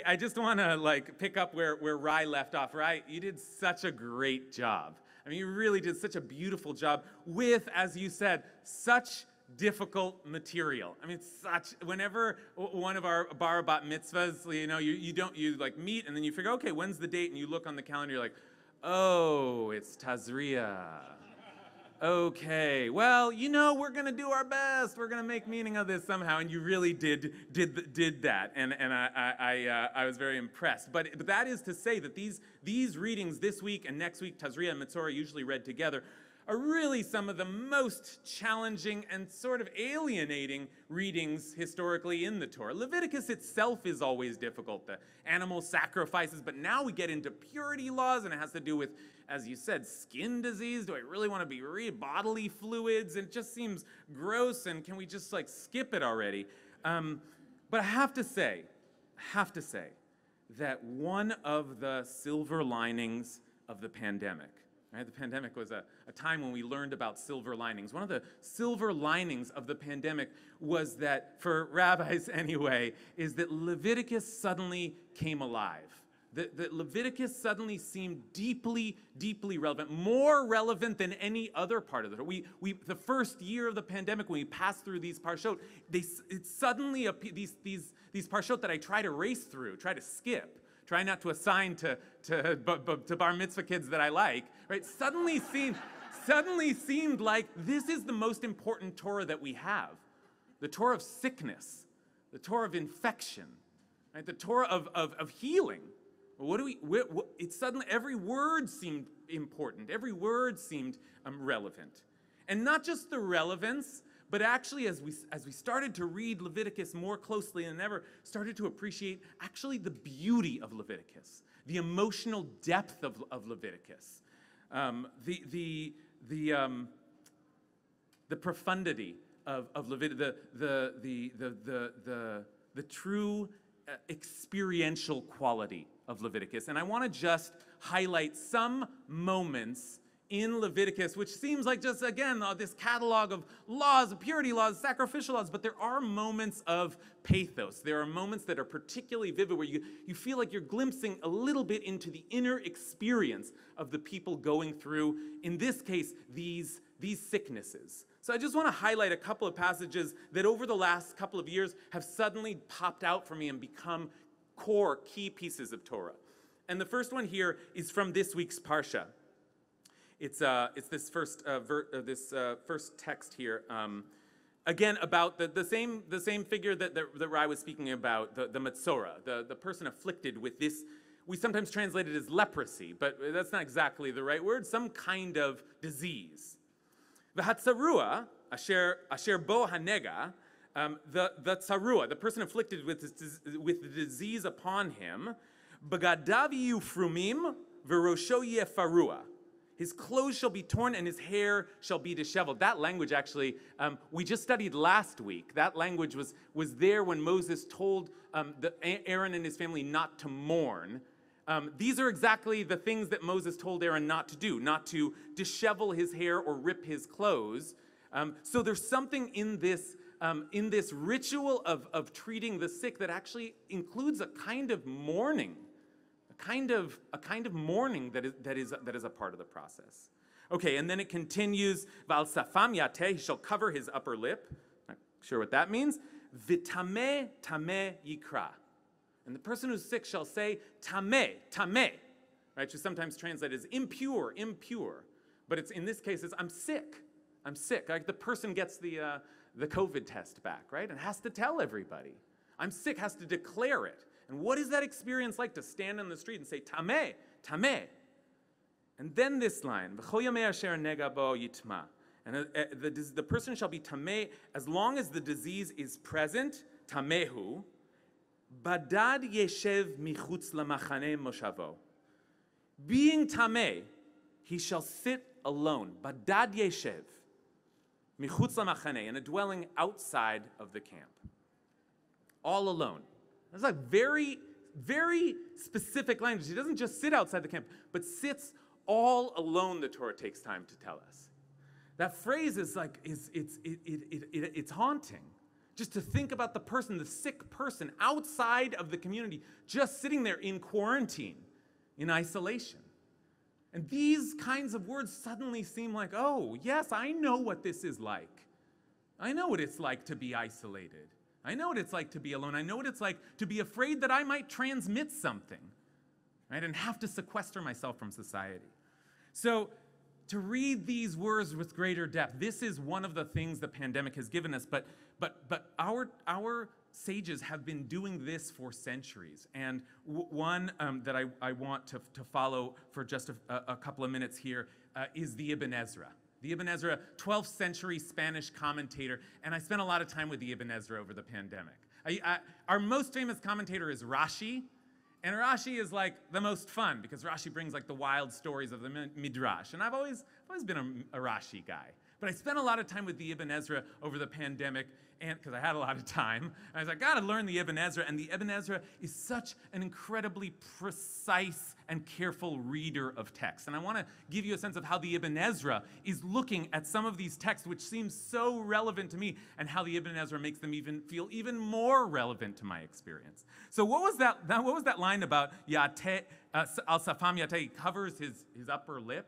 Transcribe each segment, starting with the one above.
I just want to like pick up where Rai left off. Rai, you did such a great job. I mean, you really did such a beautiful job with, as you said, such difficult material. I mean, whenever one of our bar bat mitzvahs, you like meet and then you figure, okay, when's the date? And you look on the calendar, you're like, oh, it's Tazria. Okay, well, we're going to do our best. We're going to make meaning of this somehow. And you really did that. And I was very impressed. But that is to say that these readings this week and next week, Tazria and Metzora, usually read together, are really some of the most challenging and sort of alienating readings historically in the Torah. Leviticus itself is always difficult, the animal sacrifices, but now we get into purity laws, and it has to do with, as you said, skin disease. Do I really want to read bodily fluids? And it just seems gross, and can we just like skip it already? But I have to say that one of the silver linings of the pandemic, right? The pandemic was a time when we learned about silver linings. One of the silver linings of the pandemic was that, for rabbis anyway, is that Leviticus suddenly came alive. That Leviticus suddenly seemed deeply, deeply relevant, more relevant than any other part of the Torah. The first year of the pandemic, when we passed through these parshot, it suddenly these parshot that I try to race through, try to skip, try not to assign to bar mitzvah kids that I like, right? Suddenly seemed like this is the most important Torah that we have. The Torah of sickness, the Torah of infection, right? The Torah of healing. It suddenly, every word seemed important. Every word seemed relevant. And not just the relevance, but actually, as we started to read Leviticus more closely than ever, started to appreciate actually the beauty of Leviticus, the emotional depth of Leviticus, the profundity of Leviticus, the true experiential quality of Leviticus. And I want to just highlight some moments in Leviticus, which seems like just, again, this catalog of laws, purity laws, sacrificial laws, but there are moments of pathos. There are moments that are particularly vivid where you feel like you're glimpsing a little bit into the inner experience of the people going through, in this case, these sicknesses. So I just want to highlight a couple of passages that over the last couple of years have suddenly popped out for me and become core, key pieces of Torah. And the first one here is from this week's Parsha. It's this first text here, again about the same figure that Rai was speaking about, the Metzora, the person afflicted with this. We sometimes translate it as leprosy, but that's not exactly the right word. Some kind of disease. V'hatzarua asher bo hanega, the tzarua, the person afflicted with the disease upon him, bagadav yiyu frumim v'rosho yefarua. His clothes shall be torn and his hair shall be disheveled. That language actually, we just studied last week. That language was there when Moses told Aaron and his family not to mourn. These are exactly the things that Moses told Aaron not to do, not to dishevel his hair or rip his clothes. So there's something in this ritual of treating the sick that actually includes a kind of mourning. A kind of mourning that is a part of the process. Okay, and then it continues, Val safam yateh, he shall cover his upper lip. Not sure what that means. V'tameh tameh yikra. And the person who's sick shall say, tameh, tameh. Right, which is sometimes translated as impure, impure. But it's in this case, I'm sick. I'm sick. Like the person gets the COVID test back, right? And has to tell everybody. I'm sick, has to declare it. And what is that experience like to stand on the street and say, Tameh, Tameh? And then this line, V'chol yamei asher nega bo yitma. And the person shall be Tameh as long as the disease is present, Tamehu, badad yeshev michutz lamachane moshavo. Being Tameh, he shall sit alone, badad yeshev, michutz lamachane, in a dwelling outside of the camp. All alone. That's like very, very specific language. He doesn't just sit outside the camp, but sits all alone, the Torah takes time to tell us. That phrase is like, it's haunting. Just to think about the person, the sick person outside of the community, just sitting there in quarantine, in isolation. And these kinds of words suddenly seem like, oh, yes, I know what this is like. I know what it's like to be isolated. I know what it's like to be alone. I know what it's like to be afraid that I might transmit something, right, and have to sequester myself from society. So to read these words with greater depth, this is one of the things the pandemic has given us, but our sages have been doing this for centuries. And one that I want to follow for just a couple of minutes here is the Ibn Ezra. The Ibn Ezra, 12th century Spanish commentator, and I spent a lot of time with the Ibn Ezra over the pandemic. Our most famous commentator is Rashi, and Rashi is like the most fun because Rashi brings like the wild stories of the Midrash, and I've always been a Rashi guy. But I spent a lot of time with the Ibn Ezra over the pandemic, and because I had a lot of time, and I was like, I gotta learn the Ibn Ezra, and the Ibn Ezra is such an incredibly precise and careful reader of text. And I want to give you a sense of how the Ibn Ezra is looking at some of these texts, which seem so relevant to me, and how the Ibn Ezra makes them even feel even more relevant to my experience. So what was that line about Yate al-Safam Yate? He covers his upper lip.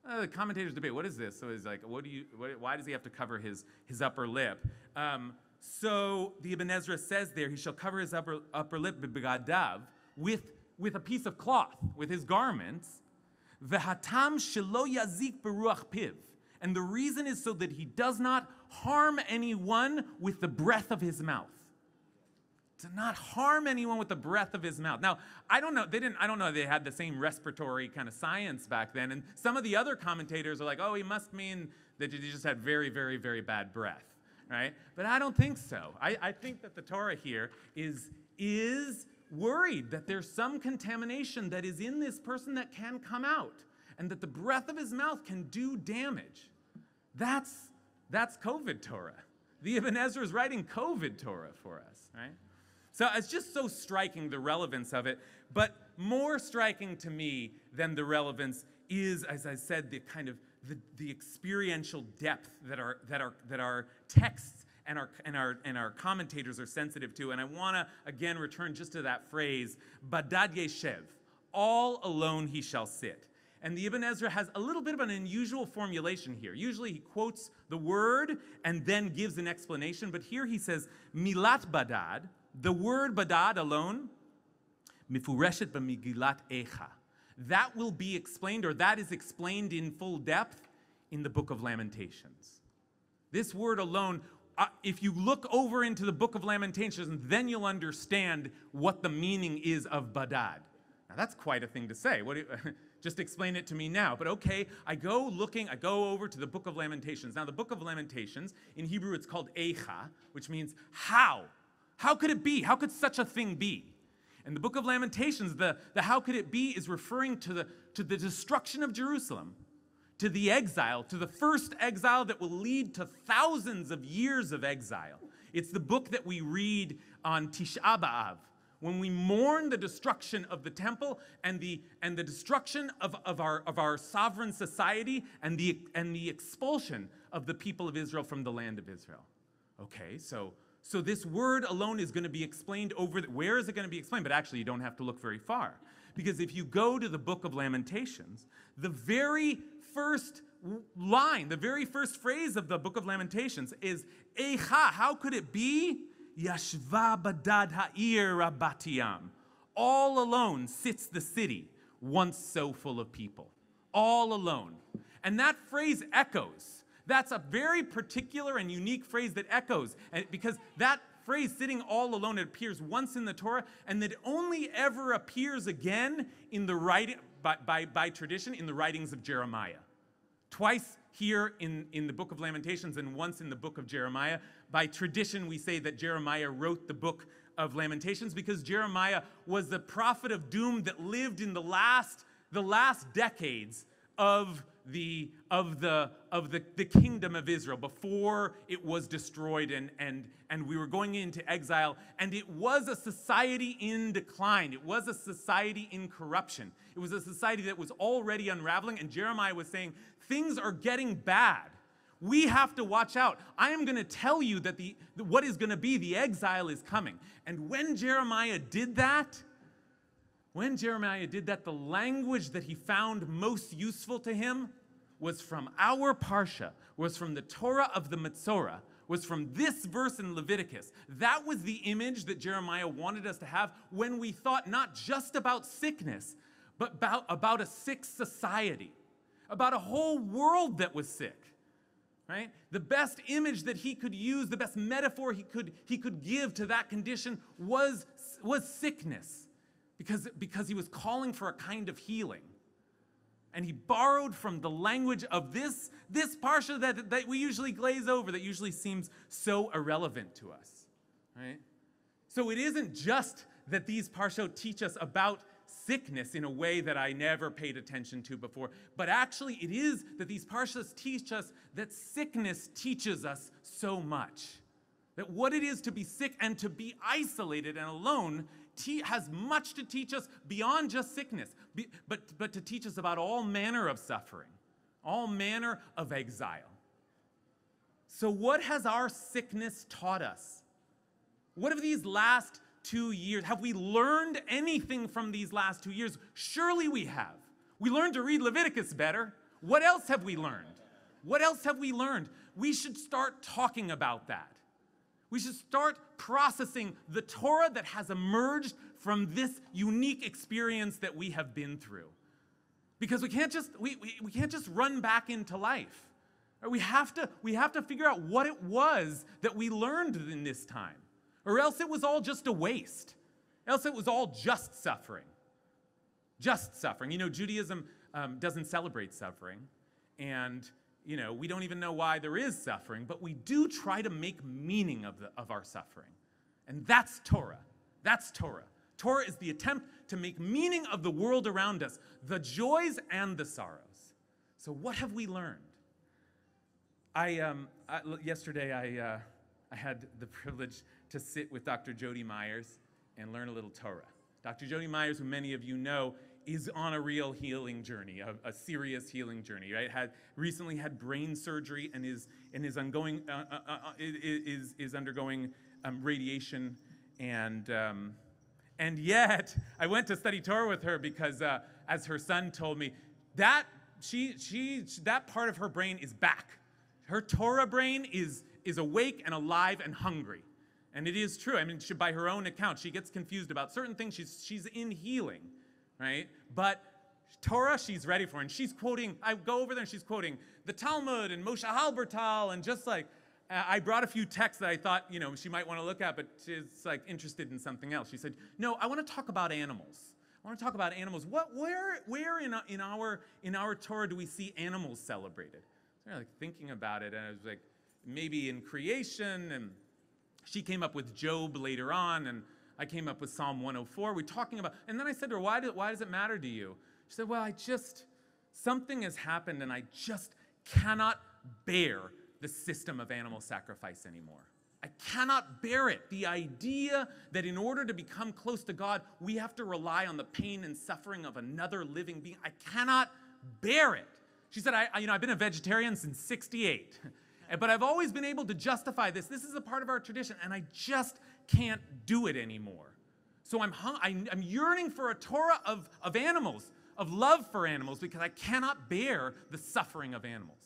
The commentators debate, what is this? So he's like, why does he have to cover his upper lip? So the Ibn Ezra says there, he shall cover his upper lip b'begadav, with a piece of cloth, with his garments. V'hatam shelo yazik beruach piv. And the reason is so that he does not harm anyone with the breath of his mouth. To not harm anyone with the breath of his mouth. Now, I don't know if they had the same respiratory kind of science back then. And some of the other commentators are like, oh, he must mean that he just had very, very, very bad breath, right? But I don't think so. I think that the Torah here is worried that there's some contamination that is in this person that can come out, and that the breath of his mouth can do damage. That's COVID Torah. The Ibn Ezra is writing COVID Torah for us, right? So it's just so striking, the relevance of it. But more striking to me than the relevance is, as I said, the kind of the experiential depth that our texts and our commentators are sensitive to. And I want to again return just to that phrase, Badad Yeshev, all alone he shall sit. And the Ibn Ezra has a little bit of an unusual formulation here. Usually he quotes the word and then gives an explanation, but here he says, Milat Badad, the word badad alone, mifureshet b'migilat echa. That will be explained, or that is explained in full depth in the book of Lamentations. This word alone, if you look over into the book of Lamentations, then you'll understand what the meaning is of badad. Now that's quite a thing to say. Just explain it to me now. But okay, I go over to the book of Lamentations. Now the book of Lamentations, in Hebrew it's called echa, which means how. How could it be? How could such a thing be? In the book of Lamentations, the how could it be is referring to the destruction of Jerusalem, to the exile, to the first exile that will lead to thousands of years of exile. It's the book that we read on Tisha B'Av, when we mourn the destruction of the temple and the destruction of our sovereign society and the expulsion of the people of Israel from the land of Israel. Okay, so this word alone is going to be explained where is it going to be explained? But actually, you don't have to look very far. Because if you go to the book of Lamentations, the very first line, the very first phrase of the book of Lamentations is, Eicha, how could it be? Yashva badad ha'ir rabatiyam. All alone sits the city, once so full of people. All alone. And that phrase echoes. That's a very particular and unique phrase that echoes, because that phrase, sitting all alone, it appears once in the Torah, and that only ever appears again in the writing, by tradition, in the writings of Jeremiah. Twice here in the book of Lamentations and once in the book of Jeremiah. By tradition, we say that Jeremiah wrote the book of Lamentations because Jeremiah was the prophet of doom that lived in the last decades of the kingdom of Israel before it was destroyed and we were going into exile. And it was a society in decline. It was a society in corruption. It was a society that was already unraveling, and Jeremiah was saying, things are getting bad. We have to watch out. I am going to tell you that what is going to be, the exile is coming. And when Jeremiah did that, the language that he found most useful to him was from our Parsha, was from the Torah of the Metzorah, was from this verse in Leviticus. That was the image that Jeremiah wanted us to have when we thought not just about sickness, but about a sick society, about a whole world that was sick, right? The best image that he could use, the best metaphor he could give to that condition was sickness, because he was calling for a kind of healing. And he borrowed from the language of this parsha that we usually glaze over, that usually seems so irrelevant to us, right? So it isn't just that these parshot teach us about sickness in a way that I never paid attention to before, but actually it is that these parshas teach us that sickness teaches us so much. That what it is to be sick and to be isolated and alone has much to teach us beyond just sickness, but to teach us about all manner of suffering, all manner of exile. So what has our sickness taught us? What have these last 2 years, have we learned anything from these last 2 years? Surely we have. We learned to read Leviticus better. What else have we learned? What else have we learned? We should start talking about that. We should start processing the Torah that has emerged from this unique experience that we have been through. Because we can't just run back into life. We have to figure out what it was that we learned in this time. Or else it was all just a waste. Else it was all just suffering. Just suffering. You know, Judaism doesn't celebrate suffering. And you know, we don't even know why there is suffering, but we do try to make meaning of our suffering. And that's Torah. That's Torah. Torah is the attempt to make meaning of the world around us, the joys and the sorrows. So what have we learned? Yesterday I had the privilege to sit with Dr. Jody Myers and learn a little Torah. Dr. Jody Myers, who many of you know, is on a real healing journey, a serious healing journey, right? Recently had brain surgery and is undergoing radiation, and yet I went to study Torah with her because, as her son told me, that that part of her brain is back. Her Torah brain is awake and alive and hungry, and it is true. I mean, by her own account, she gets confused about certain things. She's in healing. Right? But Torah, she's ready for. And she's quoting, I go over there and she's quoting the Talmud and Moshe Halbertal, and just like, I brought a few texts that I thought, you know, she might want to look at, but she's like interested in something else. She said, no, I want to talk about animals. I want to talk about animals. Where in our Torah do we see animals celebrated? So I was like thinking about it, and I was like, maybe in creation, and she came up with Job later on, and I came up with Psalm 104. We're talking about, and then I said to her, why does it matter to you? She said, well, something has happened, and I just cannot bear the system of animal sacrifice anymore. I cannot bear it. The idea that in order to become close to God, we have to rely on the pain and suffering of another living being. I cannot bear it. She said, I've been a vegetarian since '68, but I've always been able to justify this. This is a part of our tradition, and I just can't do it anymore. So I'm yearning for a Torah of animals, of love for animals, because I cannot bear the suffering of animals.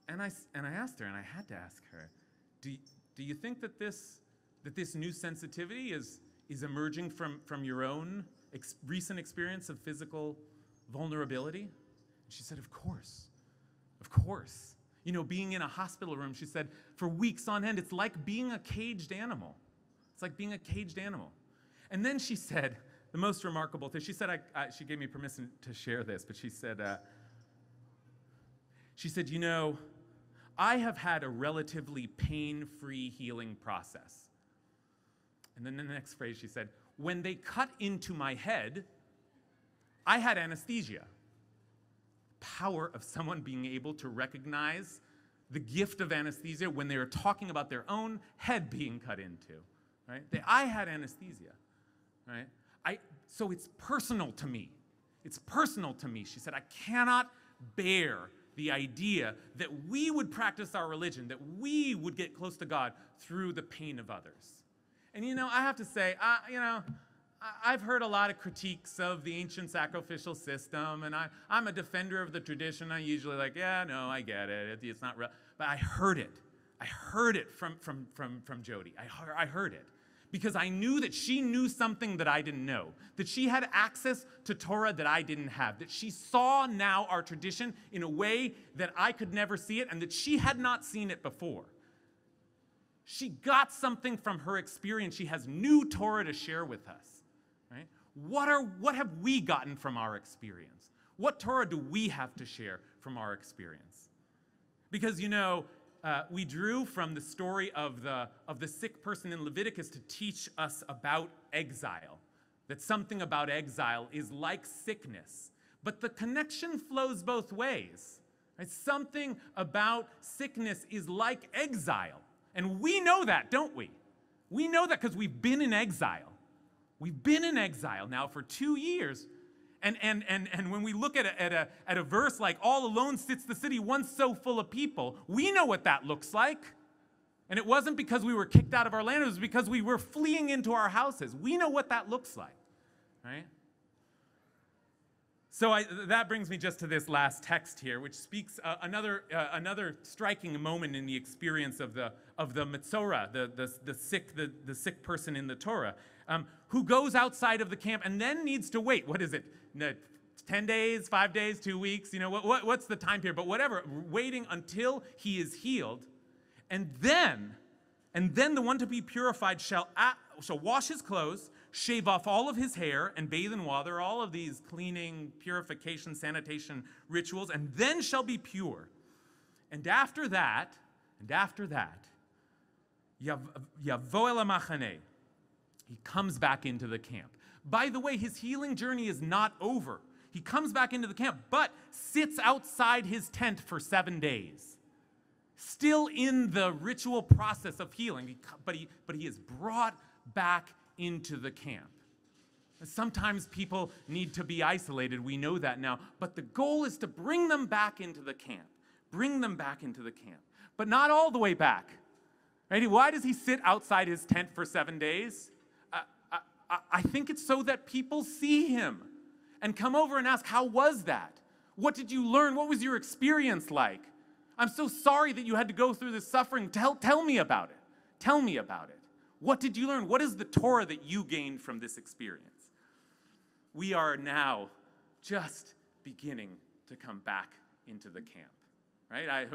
And I asked her, and I had to ask her, do you think that this new sensitivity is emerging from your own recent experience of physical vulnerability? And she said, of course. You know, being in a hospital room, she said, for weeks on end, it's like being a caged animal. It's like being a caged animal. And then she said, the most remarkable thing, she said, she gave me permission to share this, but she said, you know, I have had a relatively pain-free healing process. And then the next phrase she said, when they cut into my head, I had anesthesia. Power of someone being able to recognize the gift of anesthesia when they were talking about their own head being cut into, right? I had anesthesia, right? So it's personal to me. It's personal to me. She said, I cannot bear the idea that we would practice our religion, that we would get close to God through the pain of others. And I have to say, I've heard a lot of critiques of the ancient sacrificial system, and I'm a defender of the tradition. I usually yeah, no, I get it. It's not real. But I heard it. I heard it from Jody. I heard it. Because I knew that she knew something that I didn't know, that she had access to Torah that I didn't have, that she saw now our tradition in a way that I could never see it, and that she had not seen it before. She got something from her experience. She has new Torah to share with us, right? What have we gotten from our experience? What Torah do we have to share from our experience? Because, we drew from the story of the sick person in Leviticus to teach us about exile, that something about exile is like sickness. But the connection flows both ways. Right? Something about sickness is like exile. And we know that, don't we? We know that because we've been in exile. We've been in exile now for 2 years. And when we look at a verse like, all alone sits the city once so full of people, we know what that looks like. And it wasn't because we were kicked out of our land, it was because we were fleeing into our houses. We know what that looks like, right? So that brings me just to this last text here, which speaks another striking moment in the experience of the Metzora, the sick person in the Torah, who goes outside of the camp and then needs to wait. What is it? 10 days, 5 days, 2 weeks? What's the time period? But whatever, waiting until he is healed, and then the one to be purified shall wash his clothes, shave off all of his hair, and bathe in water, all of these cleaning, purification, sanitation rituals, and then shall be pure. And after that, Yavo el machane, he comes back into the camp. By the way, his healing journey is not over. He comes back into the camp, but sits outside his tent for 7 days. Still in the ritual process of healing, but he is brought back into the camp. Sometimes people need to be isolated, we know that now, but the goal is to bring them back into the camp. Bring them back into the camp, but not all the way back. Right? Why does he sit outside his tent for 7 days? I think it's so that people see him and come over and ask, how was that? What did you learn? What was your experience like? I'm so sorry that you had to go through this suffering. Tell me about it. Tell me about it. What did you learn? What is the Torah that you gained from this experience? We are now just beginning to come back into the camp, right?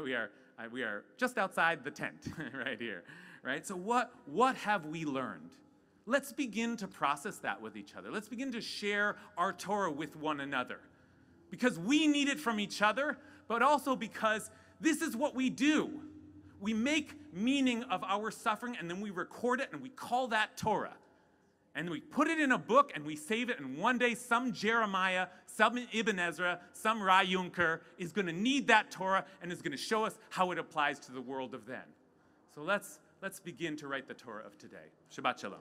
We are just outside the tent right here, right? So what have we learned? Let's begin to process that with each other. Let's begin to share our Torah with one another, because we need it from each other, but also because this is what we do. We make meaning of our suffering, and then we record it, and we call that Torah. And we put it in a book, and we save it, and one day some Jeremiah, some Ibn Ezra, some Ra Yunker is going to need that Torah and is going to show us how it applies to the world of then. So let's begin to write the Torah of today. Shabbat Shalom.